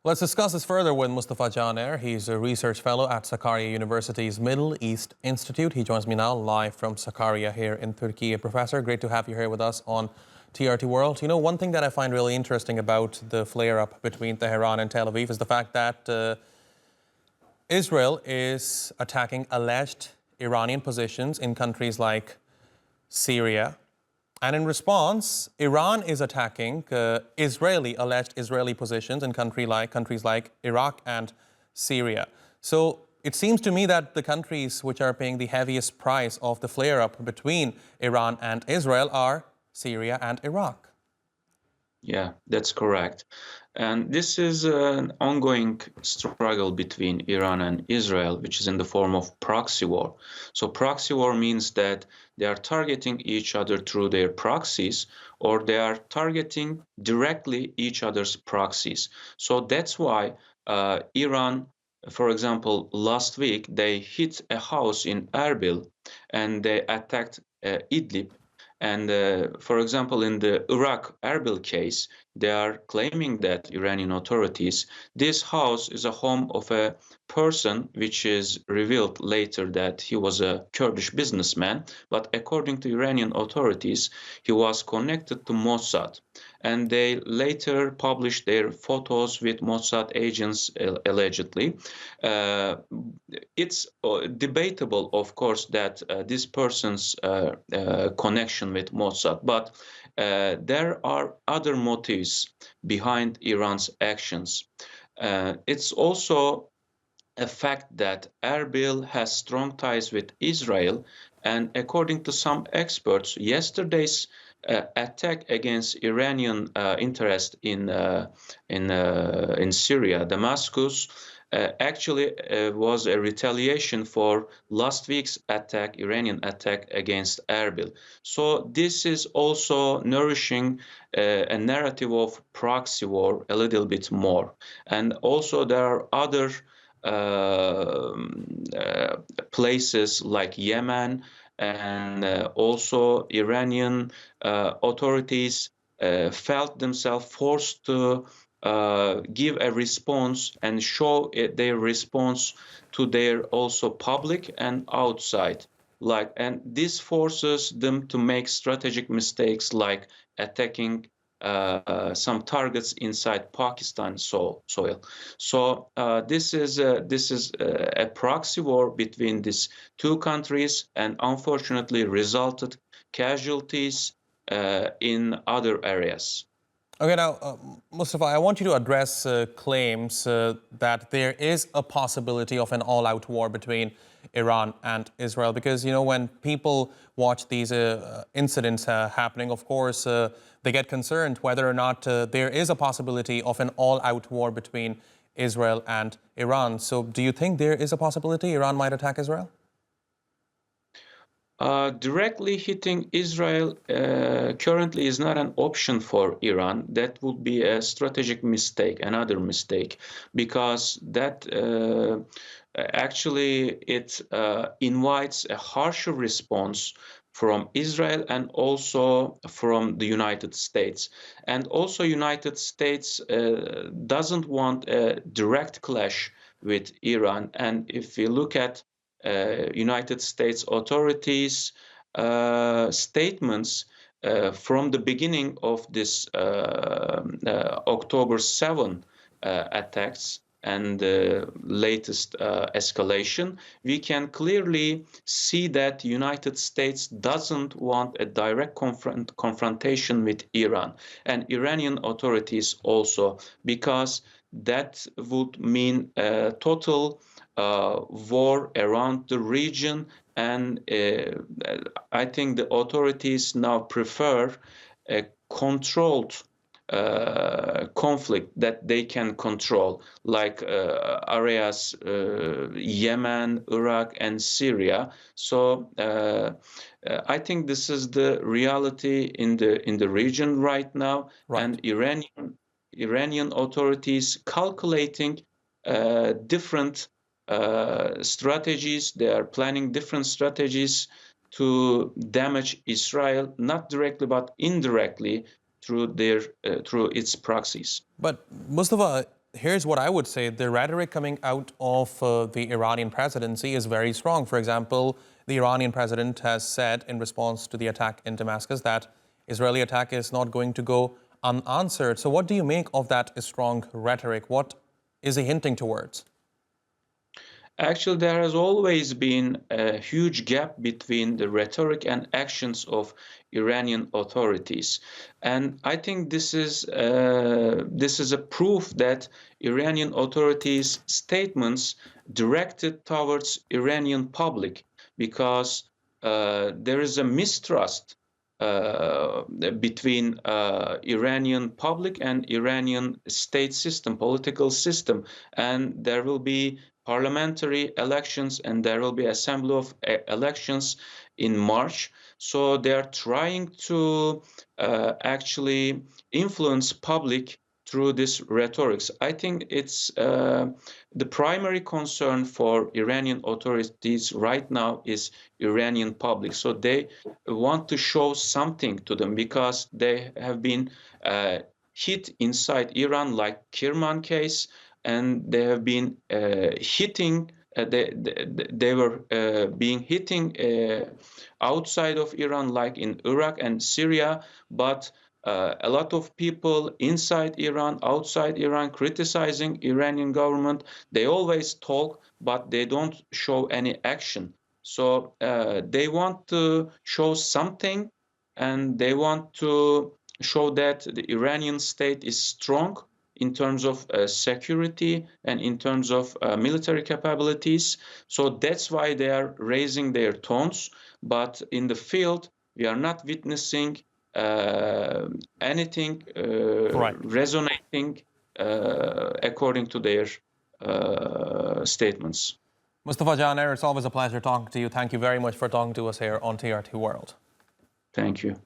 Let's discuss this further with Mustafa Janire. He's a research fellow at Sakarya University's Middle East Institute. He joins me now live from Sakarya here in Turkey. Professor, great to have you here with us on TRT World. You know, one thing that I find really interesting about the flare-up between Tehran and Tel Aviv is the fact that Israel is attacking alleged Iranian positions in countries like Syria. And in response, Iran is attacking alleged Israeli positions in countries like Iraq and Syria. So it seems to me that the countries which are paying the heaviest price of the flare-up between Iran and Israel are Syria and Iraq. Yeah, that's correct. And this is an ongoing struggle between Iran and Israel, which is in the form of proxy war. So proxy war means that they are targeting each other through their proxies, or they are targeting directly each other's proxies. So that's why Iran, for example, last week, they hit a house in Erbil and they attacked Idlib. And for example, in the Iraq Erbil case, they are claiming that Iranian authorities, this house is a home of a person which is revealed later that he was a Kurdish businessman, but according to Iranian authorities, he was connected to Mossad. And they later published their photos with Mossad agents, allegedly. It's debatable, of course, that this person's connection with Mossad, but there are other motives behind Iran's actions. It's also a fact that Erbil has strong ties with Israel, and according to some experts, yesterday's attack against Iranian interest in Syria, Damascus, actually was a retaliation for last week's attack, Iranian attack against Erbil. So this is also nourishing a narrative of proxy war a little bit more. And also there are other places like Yemen, and also Iranian authorities felt themselves forced to give a response and show their response to their also public and outside. And this forces them to make strategic mistakes like attacking some targets inside Pakistan soil. So this is a proxy war between these two countries, and unfortunately resulted casualties in other areas. Okay, now, Mustafa, I want you to address claims that there is a possibility of an all-out war between Iran and Israel, because, you know, when people watch these incidents happening, of course, they get concerned whether or not there is a possibility of an all-out war between Israel and Iran. So do you think there is a possibility Iran might attack Israel? Directly hitting Israel currently is not an option for Iran. That would be a strategic mistake, another mistake, because that actually it invites a harsher response from Israel and also from the United States. And also United States doesn't want a direct clash with Iran. And if we look at United States authorities' statements from the beginning of this October 7 attacks and the latest escalation, we can clearly see that the United States doesn't want a direct confrontation with Iran and Iranian authorities also, because that would mean a total war around the region, and I think the authorities now prefer a controlled conflict that they can control, like areas Yemen, Iraq, and Syria. So I think this is the reality in the region right now, Right. and Iranian authorities calculating different strategies. They are planning different strategies to damage Israel, not directly but indirectly through its proxies. But Mustafa, here's what I would say. The rhetoric coming out of the Iranian presidency is very strong. For example, the Iranian president has said in response to the attack in Damascus that Israeli attack is not going to go unanswered. So what do you make of that strong rhetoric? What is he hinting towards? Actually, there has always been a huge gap between the rhetoric and actions of Iranian authorities, and I think this is a proof that Iranian authorities' statements directed towards Iranian public, because there is a mistrust between Iranian public and Iranian state system, political system, and there will be parliamentary elections and there will be assembly of elections in March. So they are trying to actually influence public through this rhetorics. I think it's the primary concern for Iranian authorities right now is Iranian public. So they want to show something to them because they have been hit inside Iran, like Kirman case, and they have been hitting. They were being hitting outside of Iran, like in Iraq and Syria, but a lot of people inside Iran, outside Iran, criticizing Iranian government. They always talk, but they don't show any action. So they want to show something, and they want to show that the Iranian state is strong in terms of security and in terms of military capabilities. So that's why they are raising their tones. But in the field, we are not witnessing anything resonating according to their statements. Mustafa Janire, it's always a pleasure talking to you. Thank you very much for talking to us here on TRT World. Thank you.